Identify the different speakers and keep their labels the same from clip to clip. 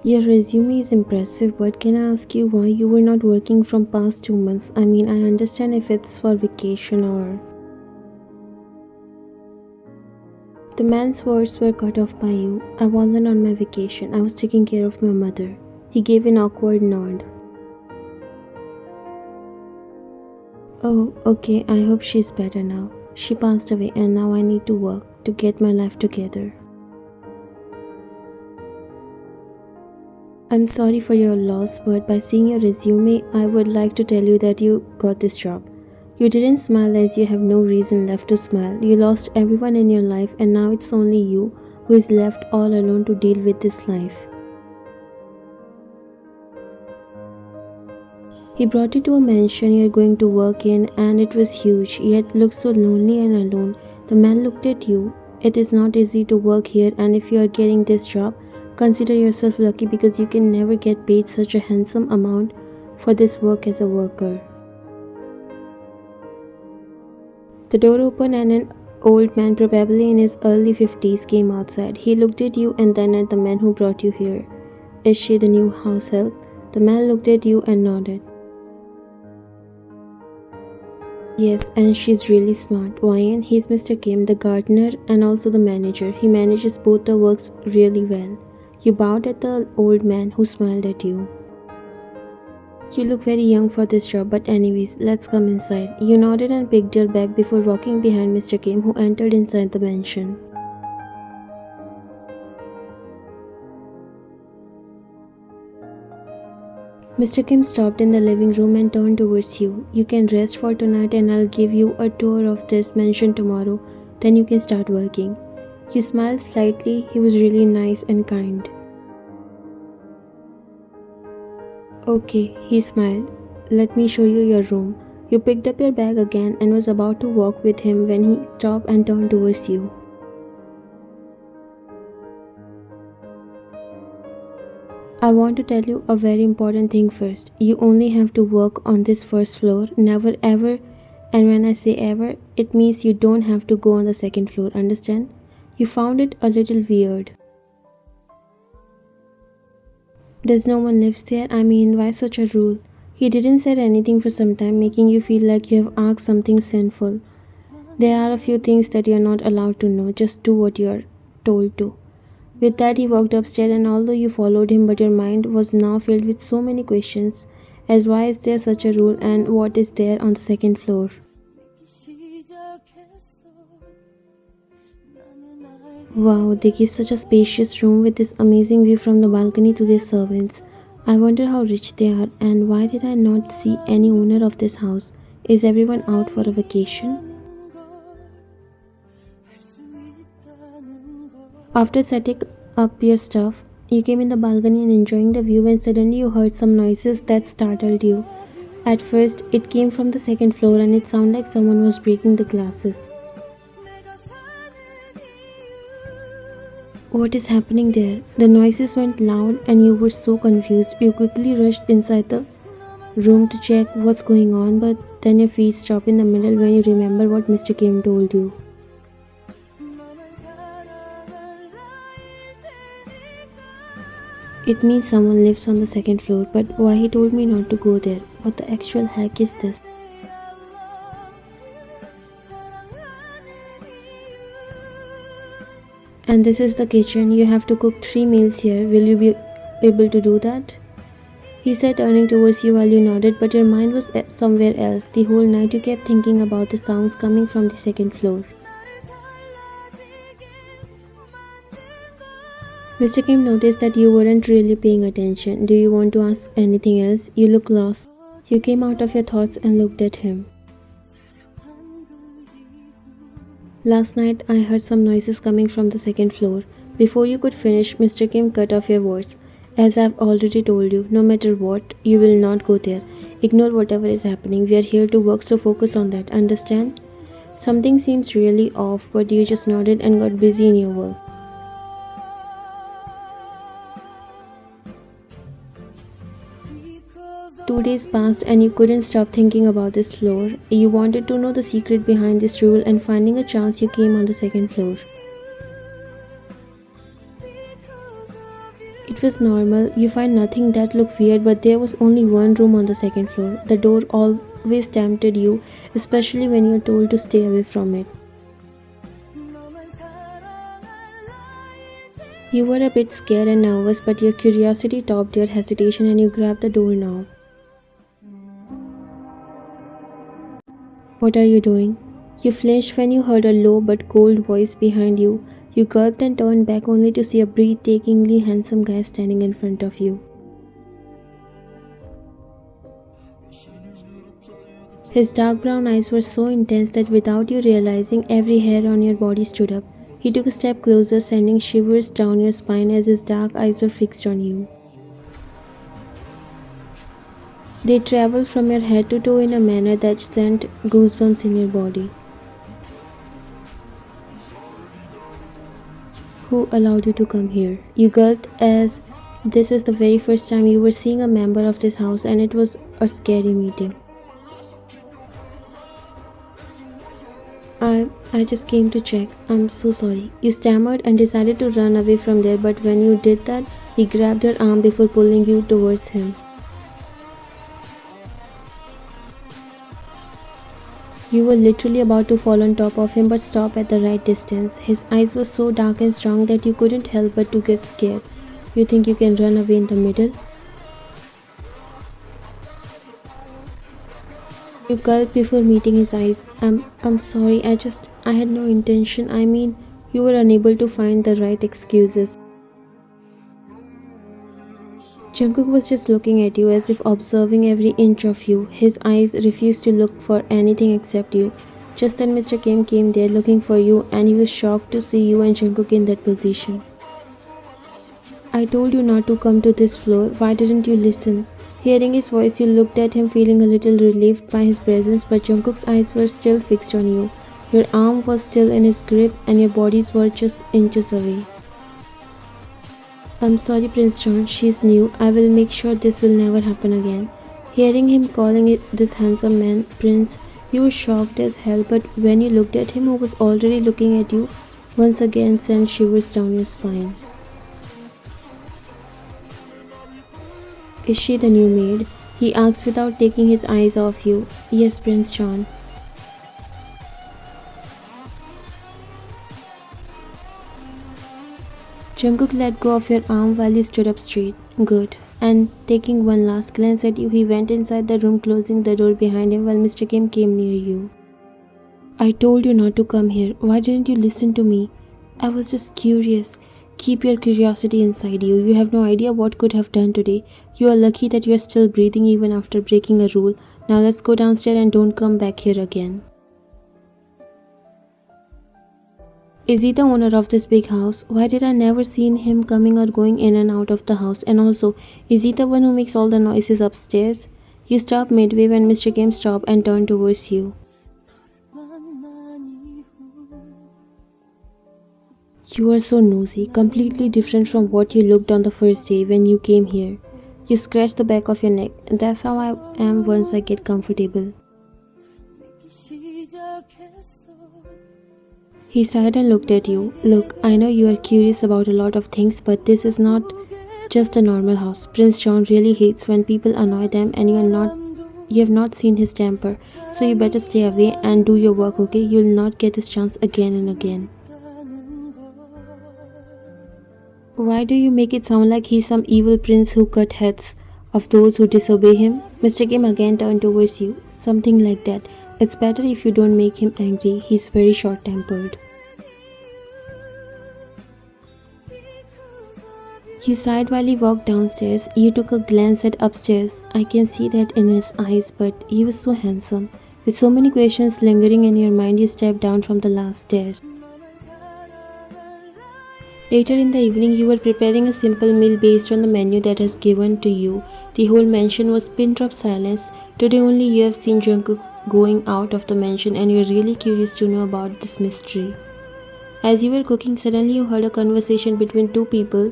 Speaker 1: Your resume is impressive, but can I ask you why you were not working from past 2 months? I mean, I understand if it's for vacation or. The man's words were cut off by you. I wasn't on my vacation. I was taking care of my mother. He gave an awkward nod. Oh, okay, I hope she's better now. She passed away and now I need to work to get my life together. I'm sorry for your loss, but by seeing your resume, I would like to tell you that you got this job. You didn't smile as you have no reason left to smile. You lost everyone in your life and now it's only you who is left all alone to deal with this life. He brought you to a mansion you're going to work in and it was huge, yet looked so lonely and alone. The man looked at you. It is not easy to work here and if you are getting this job, consider yourself lucky because you can never get paid such a handsome amount for this work as a worker. The door opened and an old man, probably in his early 50s, came outside. He looked at you and then at the man who brought you here. Is she the new house help? The man looked at you and nodded. Yes, and she's really smart. Ryan, he's Mr. Kim, the gardener and also the manager. He manages both the works really well. You bowed at the old man who smiled at you. You look very young for this job, but anyways, let's come inside. You nodded and picked your bag before walking behind Mr. Kim, who entered inside the mansion. Mr. Kim stopped in the living room and turned towards you. You can rest for tonight and I'll give you a tour of this mansion tomorrow. Then you can start working. You smiled slightly. He was really nice and kind. Okay, he smiled. Let me show you your room. You picked up your bag again and was about to walk with him when he stopped and turned towards you. I want to tell you a very important thing first. You only have to work on this first floor, never ever, and when I say ever, it means you don't have to go on the second floor, understand? You found it a little weird. Does no one lives there? I mean, why such a rule? He didn't say anything for some time, making you feel like you have asked something sinful. There are a few things that you are not allowed to know, just do what you are told to. With that, he walked upstairs, and although you followed him, but your mind was now filled with so many questions as why is there such a rule and what is there on the second floor. Wow, they give such a spacious room with this amazing view from the balcony to their servants. I wonder how rich they are and why did I not see any owner of this house? Is everyone out for a vacation? After setting up your stuff, you came in the balcony and enjoying the view when suddenly you heard some noises that startled you. At first, it came from the second floor and it sounded like someone was breaking the glasses. What is happening there? The noises went loud and you were so confused. You quickly rushed inside the room to check what's going on, but then your feet stopped in the middle when you remember what Mr. Kim told you. It means someone lives on the second floor, but why he told me not to go there? What the actual heck is this? And this is the kitchen. You have to cook 3 meals here. Will you be able to do that? He said, turning towards you while you nodded, but your mind was somewhere else. The whole night you kept thinking about the sounds coming from the second floor. Mr. Kim noticed that you weren't really paying attention. Do you want to ask anything else? You look lost. You came out of your thoughts and looked at him. Last night, I heard some noises coming from the second floor. Before you could finish, Mr. Kim cut off your words. As I've already told you, no matter what, you will not go there. Ignore whatever is happening. We are here to work, so focus on that. Understand? Something seems really off, but you just nodded and got busy in your work. Two days passed and you couldn't stop thinking about this floor. You wanted to know the secret behind this rule and finding a chance you came on the second floor. It was normal. You find nothing that looked weird, but there was only one room on the second floor. The door always tempted you, especially when you're told to stay away from it. You were a bit scared and nervous, but your curiosity topped your hesitation and you grabbed the doorknob. What are you doing? You flinched when you heard a low but cold voice behind you. You gulped and turned back only to see a breathtakingly handsome guy standing in front of you. His dark brown eyes were so intense that without you realizing, every hair on your body stood up. He took a step closer, sending shivers down your spine as his dark eyes were fixed on you. They traveled from your head to toe in a manner that sent goosebumps in your body. Who allowed you to come here? You gulped as this is the very first time you were seeing a member of this house and it was a scary meeting. I just came to check. I'm so sorry. You stammered and decided to run away from there, but when you did that, he grabbed your arm before pulling you towards him. You were literally about to fall on top of him but stop at the right distance. His eyes were so dark and strong that you couldn't help but to get scared. You think you can run away in the middle? You gulped before meeting his eyes. I'm sorry, I had no intention. I mean, you were unable to find the right excuses. Jungkook was just looking at you as if observing every inch of you. His eyes refused to look for anything except you. Just then Mr. Kim came there looking for you and he was shocked to see you and Jungkook in that position. I told you not to come to this floor. Why didn't you listen? Hearing his voice, you looked at him feeling a little relieved by his presence, but Jungkook's eyes were still fixed on you. Your arm was still in his grip and your bodies were just inches away. I'm sorry, Prince John. She's new. I will make sure this will never happen again. Hearing him calling this handsome man Prince, you were shocked as hell, but when you looked at him who was already looking at you, once again sent shivers down your spine. Is she the new maid? He asked without taking his eyes off you. Yes, Prince John. Jungkook let go of your arm while you stood up straight. Good. And taking one last glance at you, he went inside the room, closing the door behind him while Mr. Kim came near you. I told you not to come here. Why didn't you listen to me? I was just curious. Keep your curiosity inside you. You have no idea what could have done today. You are lucky that you are still breathing even after breaking a rule. Now let's go downstairs and don't come back here again. Is he the owner of this big house? Why did I never seen him coming or going in and out of the house? And also, is he the one who makes all the noises upstairs? You stopped midway when Mr. Kim stopped and turned towards you. You are so nosy, completely different from what you looked on the first day when you came here. You scratched the back of your neck, and that's how I am once I get comfortable. He sighed and looked at you. Look, I know you are curious about a lot of things, but this is not just a normal house. Prince John really hates when people annoy them and you have not seen his temper. So you better stay away and do your work, okay? You'll not get this chance again and again. Why do you make it sound like he's some evil prince who cut heads of those who disobey him? Mr. Kim again turned towards you. Something like that. It's better if you don't make him angry. He's very short-tempered. You sighed while he walked downstairs. You took a glance at upstairs. I can see that in his eyes, but he was so handsome. With so many questions lingering in your mind, you stepped down from the last stairs. Later in the evening, you were preparing a simple meal based on the menu that was given to you. The whole mansion was pin-drop silence. Today only you have seen Jungkook going out of the mansion and you are really curious to know about this mystery. As you were cooking, suddenly you heard a conversation between two people.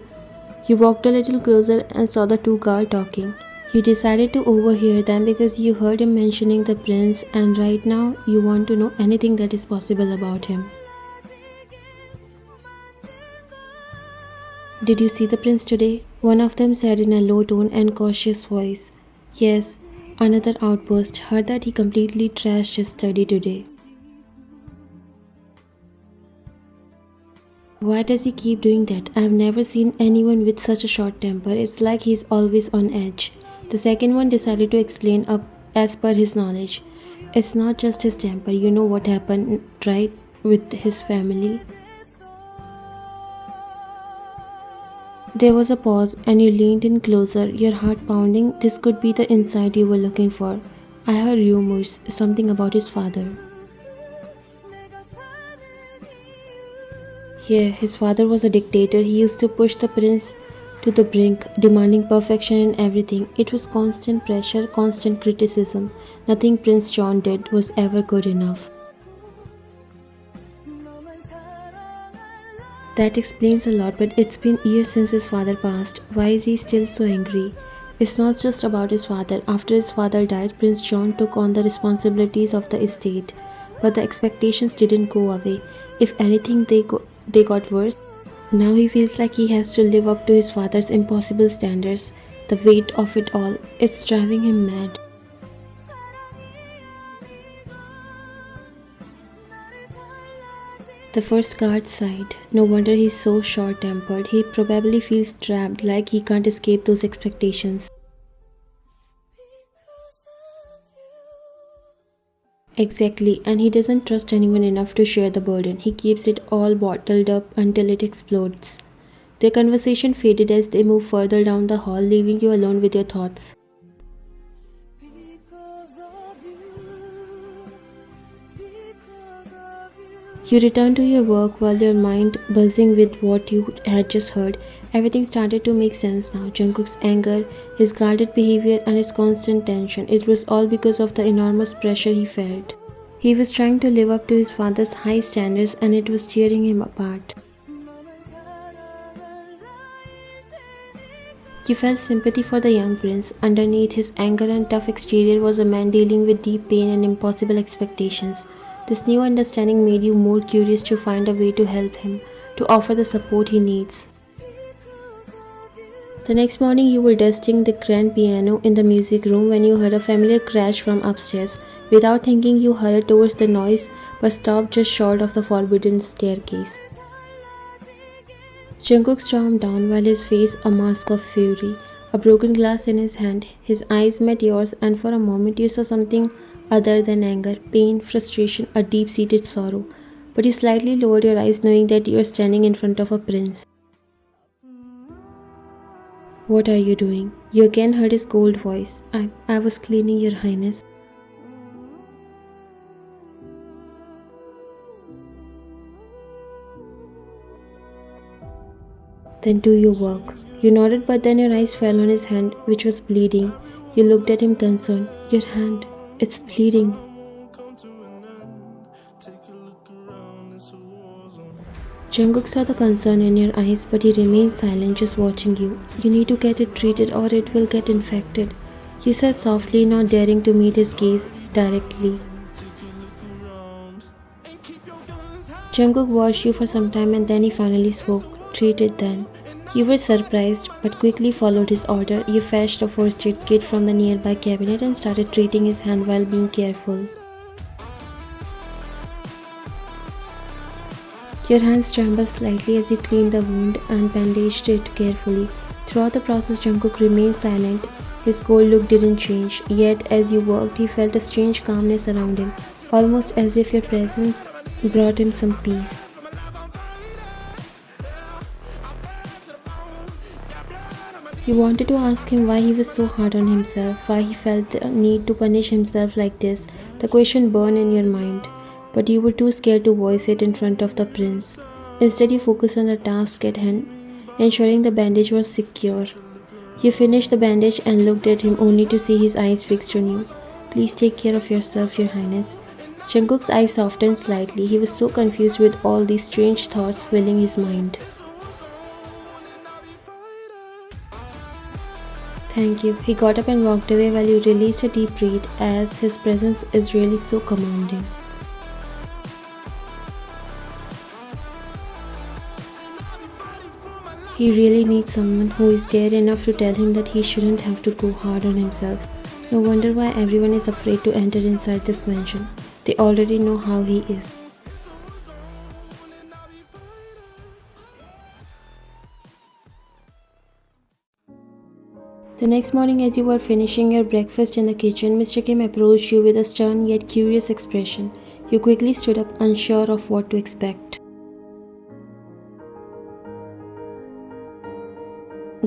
Speaker 1: You walked a little closer and saw the two guards talking. You decided to overhear them because you heard him mentioning the prince and right now you want to know anything that is possible about him. Did you see the prince today? One of them said in a low tone and cautious voice. Yes, another outburst. Heard that he completely trashed his study today. Why does he keep doing that? I've never seen anyone with such a short temper. It's like he's always on edge. The second one decided to explain up as per his knowledge. It's not just his temper, you know what happened, right, with his family. There was a pause, and you leaned in closer, your heart pounding. This could be the insight you were looking for. I heard rumors, something about his father. Yeah, his father was a dictator. He used to push the prince to the brink, demanding perfection in everything. It was constant pressure, constant criticism. Nothing Prince John did was ever good enough. That explains a lot, but it's been years since his father passed. Why is he still so angry? It's not just about his father. After his father died, Prince John took on the responsibilities of the estate. But the expectations didn't go away. If anything, they got worse. Now he feels like he has to live up to his father's impossible standards. The weight of it all, it's driving him mad. The first guard sighed. No wonder he's so short-tempered. He probably feels trapped, like he can't escape those expectations. Exactly, and he doesn't trust anyone enough to share the burden. He keeps it all bottled up until it explodes. Their conversation faded as they moved further down the hall, leaving you alone with your thoughts. You returned to your work while your mind buzzing with what you had just heard. Everything started to make sense now. Jungkook's anger, his guarded behavior, and his constant tension. It was all because of the enormous pressure he felt. He was trying to live up to his father's high standards, and it was tearing him apart. You felt sympathy for the young prince. Underneath his anger and tough exterior was a man dealing with deep pain and impossible expectations. This new understanding made you more curious to find a way to help him, to offer the support he needs. The next morning you were dusting the grand piano in the music room when you heard a familiar crash from upstairs. Without thinking, you hurried towards the noise but stopped just short of the forbidden staircase. Jungkook stormed down while his face a mask of fury, a broken glass in his hand. His eyes met yours, and for a moment you saw something other than anger, pain, frustration, a deep-seated sorrow. But you slightly lowered your eyes knowing that you are standing in front of a prince. What are you doing? You again heard his cold voice. I was cleaning, your highness. Then do your work. You nodded, but then your eyes fell on his hand, which was bleeding. You looked at him concerned. Your hand, it's bleeding. Jungkook saw the concern in your eyes, but he remained silent, just watching you. You need to get it treated or it will get infected, he said softly, not daring to meet his gaze directly. Jungkook watched you for some time and then he finally spoke. Treat it then. You were surprised, but quickly followed his order. You fetched a first aid kit from the nearby cabinet and started treating his hand while being careful. Your hands trembled slightly as you cleaned the wound and bandaged it carefully. Throughout the process, Jungkook remained silent. His cold look didn't change, yet as you worked, he felt a strange calmness around him, almost as if your presence brought him some peace. You wanted to ask him why he was so hard on himself, why he felt the need to punish himself like this. The question burned in your mind, but you were too scared to voice it in front of the prince. Instead, you focused on the task at hand, ensuring the bandage was secure. You finished the bandage and looked at him only to see his eyes fixed on you. Please take care of yourself, your highness. Jungkook's eyes softened slightly. He was so confused with all these strange thoughts filling his mind. Thank you. He got up and walked away while you released a deep breath, as his presence is really so commanding. He really needs someone who is there enough to tell him that he shouldn't have to go hard on himself. No wonder why everyone is afraid to enter inside this mansion. They already know how he is. The next morning, as you were finishing your breakfast in the kitchen, Mr. Kim approached you with a stern yet curious expression. You quickly stood up, unsure of what to expect.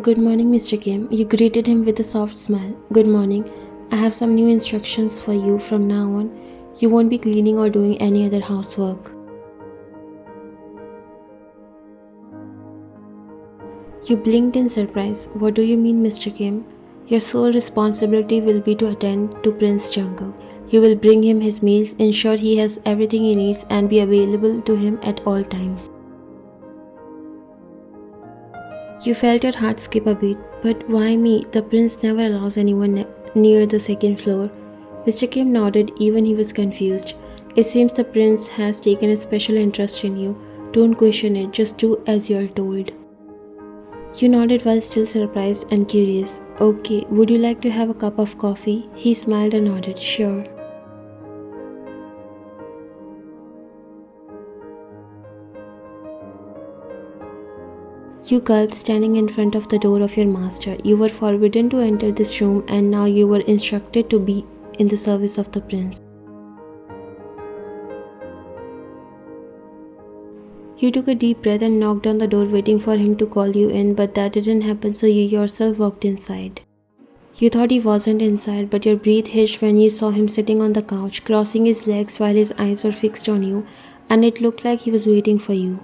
Speaker 1: Good morning, Mr. Kim. You greeted him with a soft smile. Good morning. I have some new instructions for you from now on. You won't be cleaning or doing any other housework. You blinked in surprise. What do you mean, Mr. Kim? Your sole responsibility will be to attend to Prince Jungkook. You will bring him his meals, ensure he has everything he needs, and be available to him at all times. You felt your heart skip a beat. But why me? The prince never allows anyone near the second floor. Mr. Kim nodded, even he was confused. It seems the prince has taken a special interest in you. Don't question it, just do as you are told. You nodded while still surprised and curious. Okay, would you like to have a cup of coffee? He smiled and nodded. Sure. You gulped, standing in front of the door of your master. You were forbidden to enter this room, and now you were instructed to be in the service of the prince. You took a deep breath and knocked on the door, waiting for him to call you in, but that didn't happen, so you yourself walked inside. You thought he wasn't inside, but your breath hitched when you saw him sitting on the couch, crossing his legs while his eyes were fixed on you, and it looked like he was waiting for you.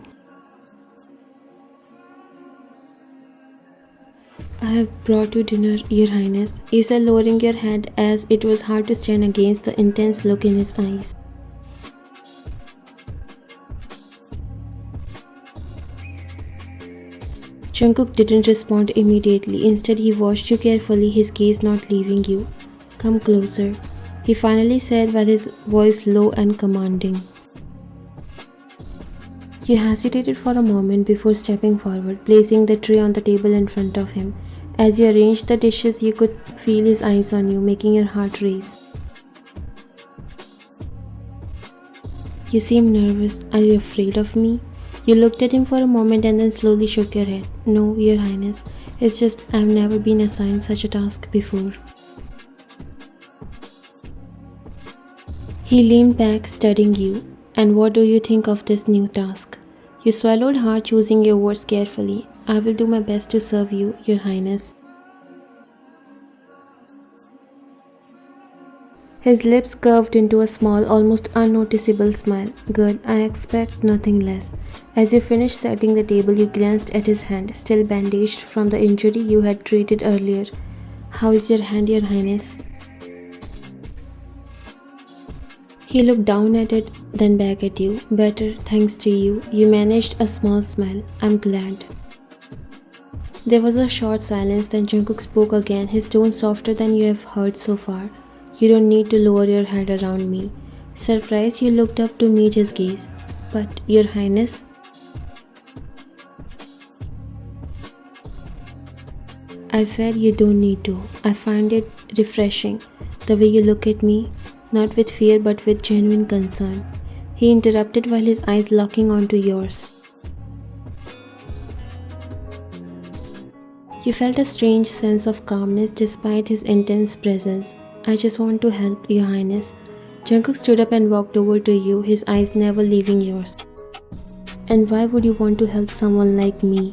Speaker 1: I have brought you dinner, Your Highness, he said, lowering your head as it was hard to stand against the intense look in his eyes. Jungkook didn't respond immediately. Instead, he watched you carefully, his gaze not leaving you. Come closer, he finally said while his voice low and commanding. You hesitated for a moment before stepping forward, placing the tray on the table in front of him. As you arranged the dishes, you could feel his eyes on you, making your heart race. You seem nervous. Are you afraid of me? You looked at him for a moment and then slowly shook your head. No, Your Highness. It's just I've never been assigned such a task before. He leaned back, studying you. And what do you think of this new task? You swallowed hard, choosing your words carefully. I will do my best to serve you, Your Highness. His lips curved into a small, almost unnoticeable smile. Good, I expect nothing less. As you finished setting the table, you glanced at his hand, still bandaged from the injury you had treated earlier. How is your hand, Your Highness? He looked down at it, then back at you. Better, thanks to you. You managed a small smile. I'm glad. There was a short silence, then Jungkook spoke again, his tone softer than you have heard so far. You don't need to lower your head around me. Surprised, you looked up to meet his gaze. But, Your Highness? I said you don't need to. I find it refreshing, the way you look at me, not with fear but with genuine concern. He interrupted while his eyes locking onto yours. You felt a strange sense of calmness despite his intense presence. I just want to help, Your Highness. Jungkook stood up and walked over to you, his eyes never leaving yours. And why would you want to help someone like me?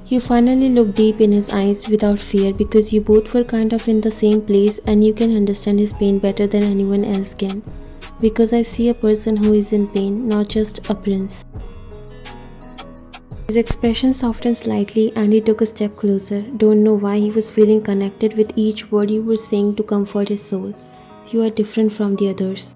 Speaker 1: You finally looked deep in his eyes without fear because you both were kind of in the same place and you can understand his pain better than anyone else can. Because I see a person who is in pain, not just a prince. His expression softened slightly and he took a step closer. Don't know why he was feeling connected with each word you were saying to comfort his soul. You are different from the others.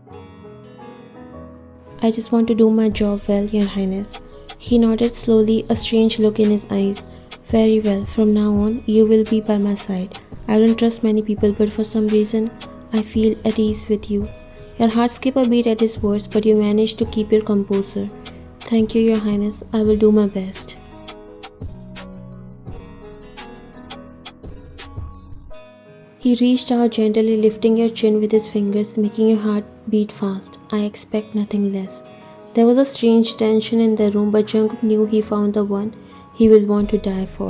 Speaker 1: I just want to do my job well, Your Highness. He nodded slowly, a strange look in his eyes. Very well, from now on, you will be by my side. I don't trust many people, but for some reason, I feel at ease with you. Your heart skipped a beat at his words, but you managed to keep your composure. Thank you, Your Highness. I will do my best. He reached out gently, lifting your chin with his fingers, making your heart beat fast. I expect nothing less. There was a strange tension in the room, but Jungkook knew he found the one he will want to die for.